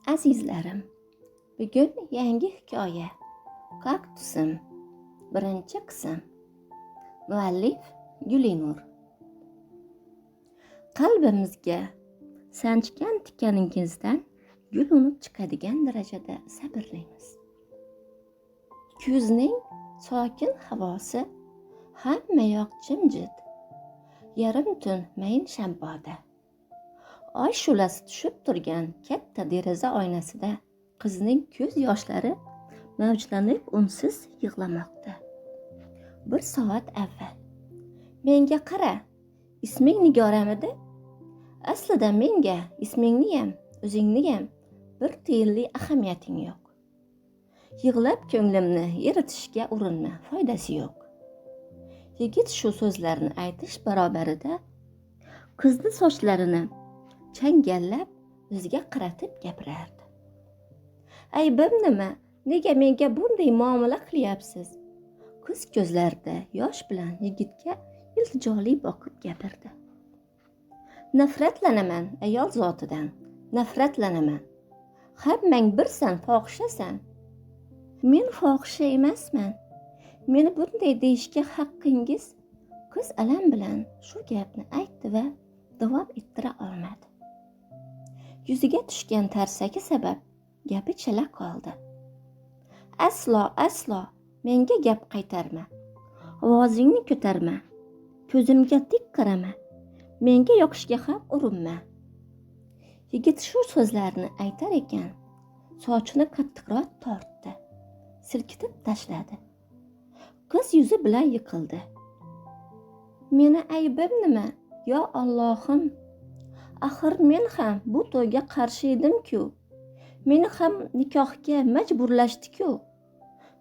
Azizlarim, bugun yangi hikoya. Kaktusim. Birinchi qism. Muallif Gulinur. Qalbimizga sanchgan tikaningizdan gul unib chiqadigan darajada sabrlimiz. Kuzning sokin havosi, hamma yoq jimjit. Yarim tun mayin shamboda. Oy shulasi tushib turgan katta deraza oynasida qizning ko'z yoshlari mavjlanib unsiz yig'lamoqda. 1 soat avval. Menga qara, isming Nigoramidi? Aslida menga ismingniyam, o'zingniyam bir tiyinli ahamiyating yo'q. Yig'lab ko'nglimni eritishga urinma, foydasi yo'q. Yigit shu so'zlarni aytish barobarida qizni sochlarini changallab o'ziga qaratib gapirardi. Aybim nima? Nega menga bunday muomala qilyapsiz? Qiz ko'zlarida yosh bilan yigitga iltijoli boqib gapirdi. Nafratlanaman ayol zotidan, nafratlanaman. Hammang birsan, fohishasan. Men fohisha emasman. Meni bunday deyishga haqqingiz. Qiz alam bilan shu gapni aytdi va davom ettira olmadi. Yuziga tushgan tarsaki sabab gapi chala qoldi. Aslo menga gap qaytarma. Ovozingni ko'tarma. Ko'zimga tik qarama. Menga yoqishga ham urinma. Yigit shu so'zlarni aytar ekan, sochini qattiqroq tortdi. Silkitib tashladi. Qiz yuzi bilan yiqildi. Meni aybim nima? Yo Allohim. Axir men ham bu to'yga qarshi edim-ku. Meni ham nikohga majburlashdi-ku.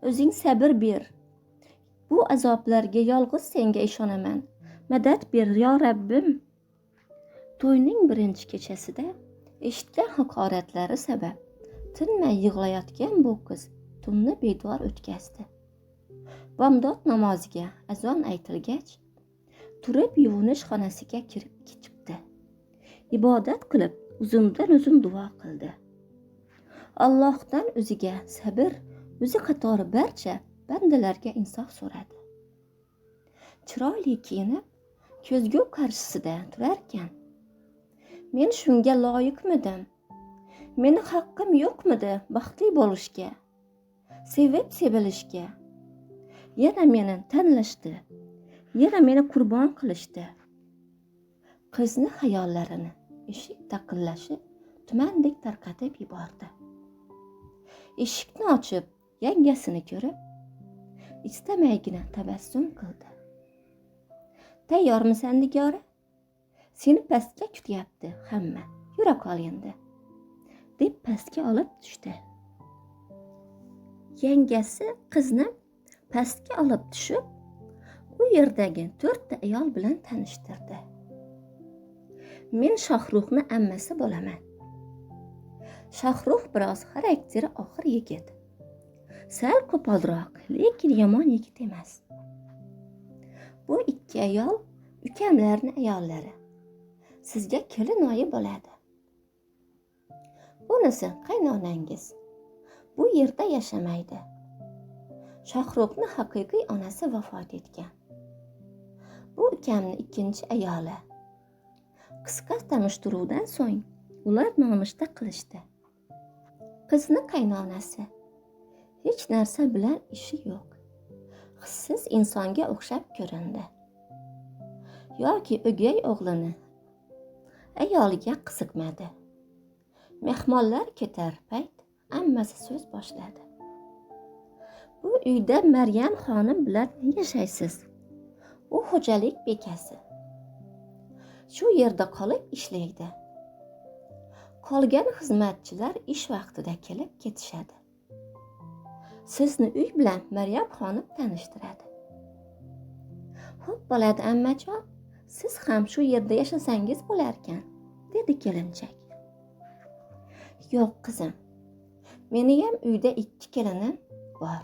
O'zing sabr ber. Bu azoblarga yolg'iz senga ishonaman. Madad ber yo Rabbim. To'yning birinchi kechasida eshitgan haqoratlari sabab tinmay yig'layotgan bu qiz tunni bedor o'tkazdi. Bomdod namoziga azon aytilgach, turib yuvinish xonasiga kirib chiqdi. Ibodat qilib uzundan-uzun duo qildi. Allohdan o'ziga sabr, o'zi qatori barcha bandalarga insof so'radi. Chiroyli kiyinib, ko'zgu qarshisida turarkan, men shunga loyiqmidim? Meni haqqim yo'qmidi baxtli bo'lishga, sevib sevilishga? Yana meni tanlashdi, yana meni qurbon qilishdi. Qizni xayollarini eshik taqillashi tumandek tarqatib yubordi. Eshikni ochib, yangasini ko'rib, istamaygina tabassum qildi. Tayyormisan Nigora? Seni pastga kutyapti hamma. Yura qol endi, deb pastga olib tushdi. Yangasi qizni pastga olib tushib, u yerdagi 4 ta ayol bilan tanishtirdi. Men Shohruxni ammasi bo'laman. Shohrux biroz xarakteri og'ir yigit. Sal qo'polroq, lekin yomon yigit emas. Bu 2 ayol ukamlarning ayollari. Sizga kelinoyi bo'ladi. Bunisi qaynonangiz. Bu yerda yashamaydi. Shohruxning haqiqiy onasi vafot etgan. Bu ukamning 2-chi ayoli. Qisqa tanishtiruvdan so'ng ular nonushta qilishdi. Qizni qaynonasi. Hech narsa bilan ishi yo'q. Hissiz insonga o'xshab ko'rindi. Yoki o'gay o'g'lini ayoliga qiziqmadi. Mehmonlar ketar payt ammasi so'z boshladi. Bu uyda Maryam xonim bilan yashaysiz. U xo'jalik bekasi. Shu yerda qolib ishlaydi. Qolgan xizmatchilar ish vaqtida kelib ketishadi. Sizni uy bilan Maryam xonim tanishtiradi. Xo'p bo'ladi ammajon, siz ham shu yerda yashasangiz bo'larkan, dedi kelinchak. Yo'q qizim. Meni ham uyda 2 kelinim bor.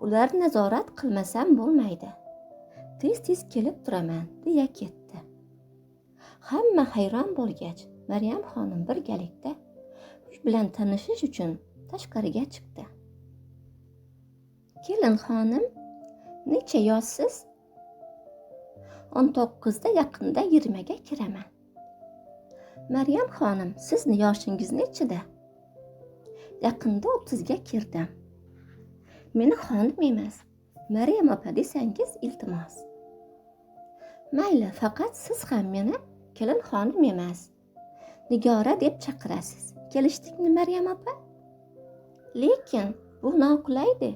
Ular nazorat qilmasam bo'lmaydi. Tez kelib turaman, deya ketdi. Hamma hayron bo'lgach, Maryam xonim birgalikda bilan tanishish uchun tashqariga chiqdi. Kelin xonim, necha yoshsiz? 19 da yaqinda 20 ga kiraman. Maryam xonim, sizni yoshingiz nechida? Yaqinda 30 ga kirdim. Meni xonim emas, Maryam opa desangiz iltimos. Mayli, faqat siz ham meni kelin xonim emas, Nigora deb chaqirasiz. Kelishdikmi Maryam opa? Lekin bu noqulaydi.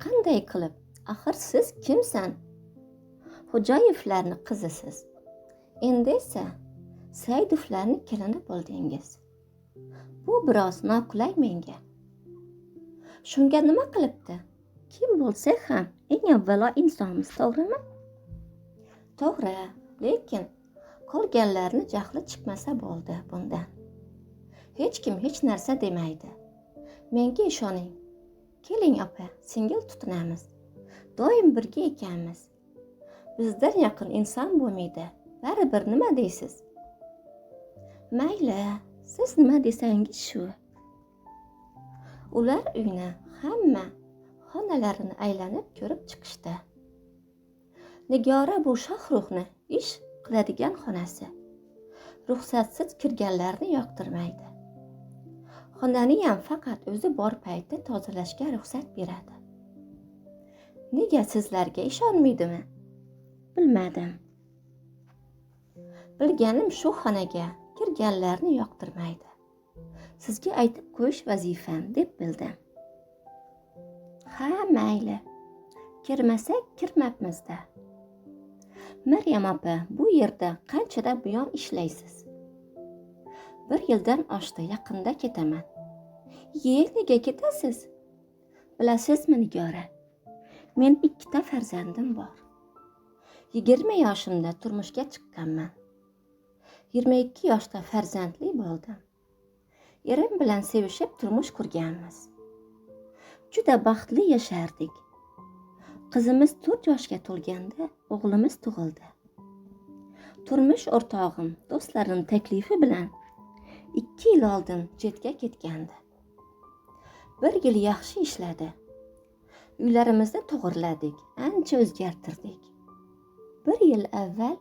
Qanday qilib? Axir siz kimsan? Xo'jayevlarning qizisiz. Endi esa Saidovlarning kelini bo'ldingiz. Bu biroz noqulay menga. Shunga nima qilibdi? Kim bo'lsa ham eng avvalo insonmiz, to'g'rimi? To'g'ri, lekin qolganlarni jahli chiqmasa bo'ldi bundan. Hech kim hech narsa demaydi. Menga ishoning. Keling opa, singil tutinamiz. Doim birga ekanmiz. Bizdan yaqin inson bo'lmaydi. Baribir nima deysiz? Mayli, siz nima desangiz shu. Ular uyni hamma xonalarini aylanib ko'rib chiqishdi. Nigora bu Shohruxni ish qiladigan xonasi. Ruxsatsiz kirganlarni yoqtirmaydi. Xonani ham faqat o'zi bor paytda tozalashga ruxsat beradi. Nega sizlarga ishonmaydimi? Bilmadim. Bilganim shu xonaga kirganlarni yoqtirmaydi. Sizga aytib qo'yish vazifam deb bildim. Ha, mayli. Kirmasak kirmabmizda. Maryam opa, bu yerda qanchadan buyon ishlaysiz? 1 yildan oshdi, yaqinda ketaman. Nega ketasiz? Bilasizmi Nigora? Men 2 ta farzandim bor. 20 yoshimda turmushga chiqqanman. 22 yoshda farzandli bo'ldim. Erim bilan sevishib turmush qurganmiz. Juda baxtli yashardik. Qizimiz 4 yoshga to'lganda o'g'limiz tug'ildi. Turmush o'rtog'im do'stlarining taklifi bilan 2 yil oldin chetga ketgandi. 1 yil yaxshi ishladi. Uylarimizni to'g'irladik, ancha o'zgartirdik. 1 yil avval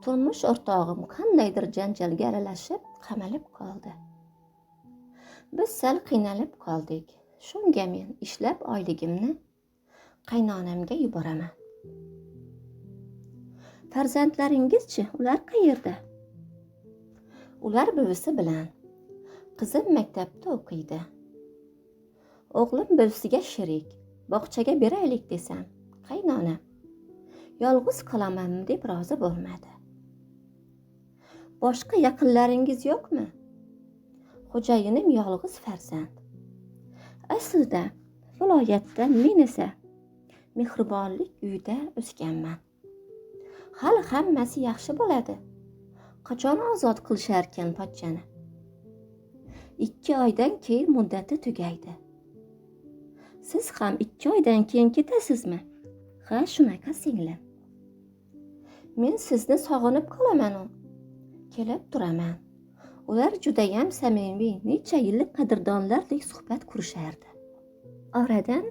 turmush o'rtog'im qandaydir janjalga aralashib, qamalib qoldi. Biz sal qiynalib qoldik. Shunga men ishlab oyligimni qaynonamga yuboraman. Farzandlaringizchi, ular qayerda? Ular buvisi bilan. Qizim maktabda o'qiydi. O'g'lim buvisiga sherik. Bog'chaga beraylik desam, qaynonam yolg'iz qolaman deb rozi bo'lmadi. Boshqa yaqinlaringiz yo'qmi? Xo'jayinim yolg'iz farzand. Aslida viloyatda men esa mehribonlik uyida o'sganman. Hali hammasi yaxshi bo'ladi. Qachon ozod qilisharkan pochchani? 2 oydan keyin muddati tugaydi. Siz ham 2 oydan keyin ketasizmi? Ha, shunaqa singlim. Men sizni sog'inib qolaman. Kelib turaman. Ular judayam samimiy, necha yillik qadrdonlardek suhbat qurishardi. Oradan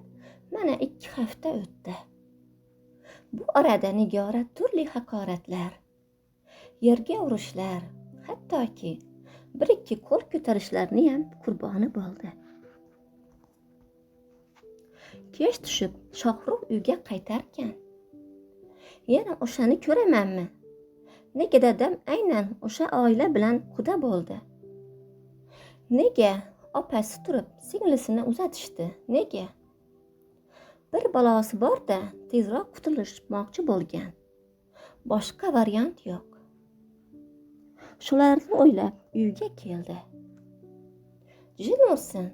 mana 2 hafta o'tdi. Bu orada Nigora turli haqoratlar, yerga urishlar, hattoki 1-2 qo'l ko'tarishlarni ham qurboni bo'ldi. Kech tushib Shohruh uyga qaytarkan, yana o'shani ko'ramanmi? Nega dadam aynan o'sha oila bilan quda bo'ldi? Nega opasi turib singlisini uzatishdi? Nega? Bir balosi bor-da, tezroq qutulishmoqchi bo'lgan. Boshqa variant yo'q. Shularni o'ylab uyga keldi. Jin ursin,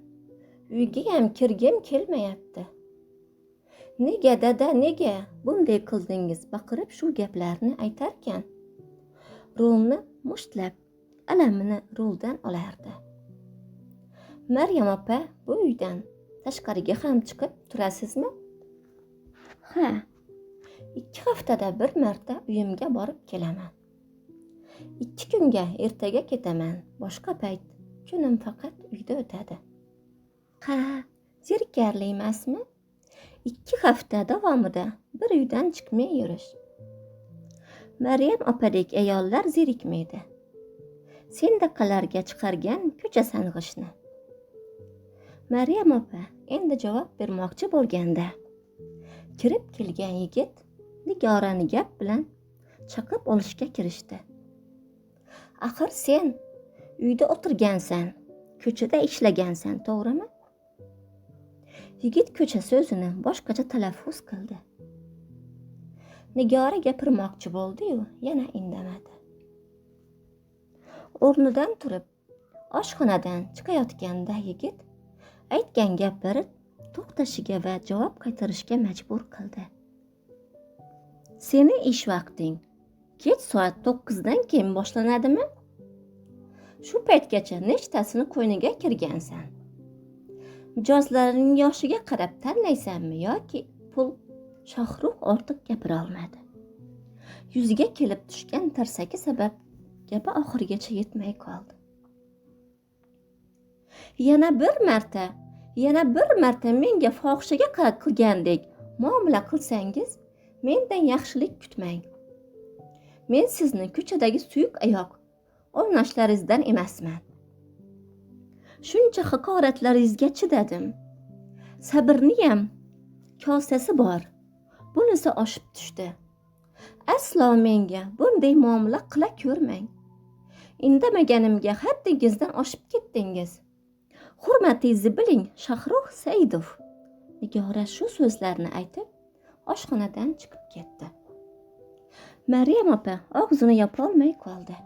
uyga ham kirgim kelmayapti. Nega dada, nega bunday qildingiz? Baqirib shu gaplarni aytarkan, rulni mushtlab, alamini ruldan olardi. Maryam opa, bu uydan tashqariga ham chiqib turasizmi? Ha, 2 haftada bir marta uyimga borib kelaman. 2 kunga ertaga ketaman, boshqa payt kunim faqat uyda o'tadi. Ha, zerikarli emasmi? 2 hafta davomida bir uydan chiqmay yurish. Maryam opadek ayollar zerikmaydi. Sendaqalarga chiqargan ko'cha sang'ishni. Maryam opa endi javob bermoqchi bo'lganda, kirib kelgan yigit Nigorani gap bilan chaqib olishga kirishdi. Axir sen uyda o'tirgansan, ko'chada ishlagansan, to'g'rimi? Yigit ko'cha so'zini boshqacha talaffuz qildi. Nigora gapirmoqchi bo'ldi-yu, yana indamadi. O'rnidan turib, oshxonadan chiqayotganda yigit aytgan gaplari to'xtashiga va javob qaytarishga majbur qildi. Seni ish vaqting kech soat 9dan keyin boshlanadimi? Shu paytgacha nechtasini qo'yniga kirgansan? Mijozlarining yoshiga qarab tanlaysanmi yoki pul? Shohrux ortiq gapira olmadi. Yuziga kelib tushgan tarsaki sabab gapi oxirigacha yetmay qoldi. Yana bir marta menga fohishaga qarab qilgandek muomala qilsangiz, mendan yaxshilik kutmang. Men sizni ko'chadagi suyuq oyoq o'ynashlaringizdan emasman. Shuncha haqoratlaringizga chidadim. Sabrniyam kosasi bor. Bunisi oshib tushdi. Aslo menga bunday muomala qila ko'rmang. Indamaganimga haddingizdan oshib ketdingiz. Hurmatingizni biling, Shohrux Saidov. Nigora shu so'zlarni aytib, oshxonadan chiqib ketdi. Maryam opa og'zini yopa olmay qoldi.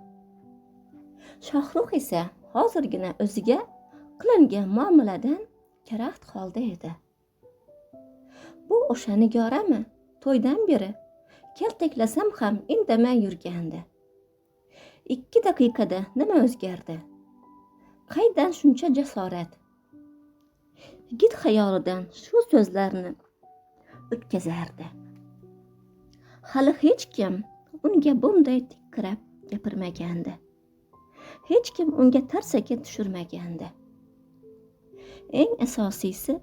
Shohrux esa hozirgina o'ziga qilingan muomaladan karaxt holda edi. Bu o'sha Nigorami? To'ydan beri keltaklasam ham indamay yurgandi. 2 daqiqada nima o'zgardi? Qaydan shuncha jasorat? Yigit xayolidan shu so'zlarni o'tkazardi. Hali hech kim unga bunday tikrab gapirmagandi. Hech kim unga tarsaki tushirmagandi. Eng asosiysi,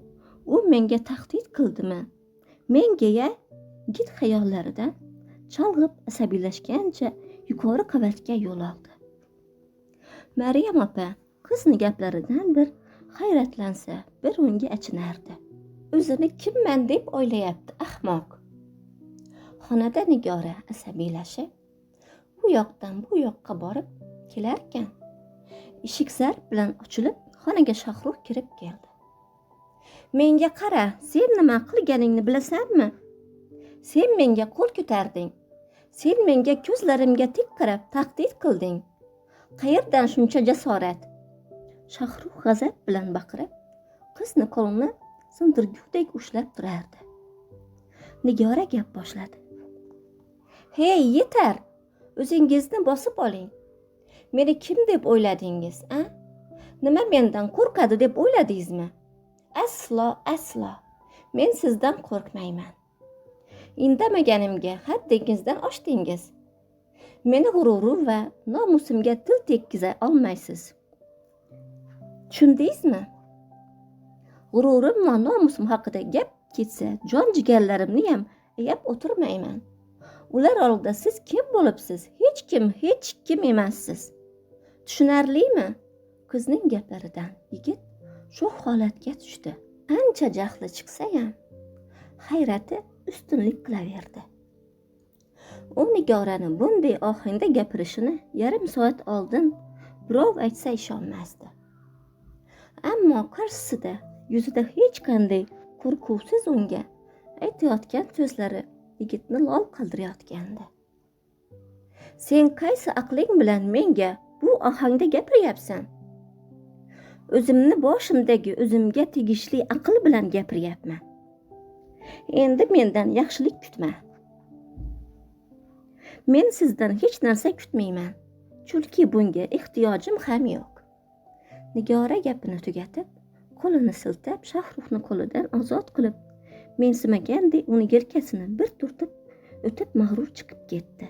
u menga tahdid qildimi? Menga yigit xayollaridan chalg'ib asabiylashgancha yuqori qavatga yo'l oldi. Maryam opa qizni gaplaridan bir hayratlansa, bir unga achinardi. O'zini kimman deb o'ylayapti, ahmoq. Xonada Nigora asabiylashib, u yoqdan bu yoqqa borib kelarkan, eshik zarb bilan ochilib, xonaga Shohrux kirib keldi. Menga qara, sen nima qilganingni bilasanmi? Sen menga qo'l ko'tarding. Sen menga ko'zlarimga tik qarab tahdid qilding. Qayerdan shuncha jasorat? Shohrux g'azab bilan baqirib, qizni qo'lini sindirgudek ushlab turardi. Nigora gap boshladi. Hey, yetar. O'zingizni bosib oling. Meni kim deb o'yladingiz, a? Nima mendan qo'rqadi deb o'yladingizmi? Aslo. Men sizdan qo'rqmayman. Indamaganimga haddingizdan oshdingiz. Meni g'ururim va nomusimga til tekkiza olmaysiz. Tushundingizmi? G'ururim va nomusim haqida gap ketsa, jon jigarlarimni ham ayab o'tirmayman. Ular oldida siz kim bo'libsiz? Hech kim emassiz. Tushunarlimi? Qizning gaplaridan yigit shu holatga tushdi. Qancha jahli chiqsa ham hayrati ustunlik qilaverdi. U Nigorani bunday ohangda gapirishini yarim soat oldin birov aytsa ishonmasdi. Ammo qarshisida yuzida hech qanday qo'rquvsiz unga aytayotgan so'zlari yigitni lol qoldirayotgandi. Sen qaysi aqling bilan menga bu ohangda gapiryapsan? O'zimni boshimdagi o'zimga tegishli aql bilan gapiryapman. Endi mendan yaxshilik kutma. Men sizdan hech narsa kutmayman, chunki bunga ehtiyojim ham yo'q. Nigora gapini tugatib, qo'lini siltab, Shohruxni qo'lidan ozod qilib, mensimagandek uni yelkasini bir turtib o'tib mag'rur chiqib ketdi.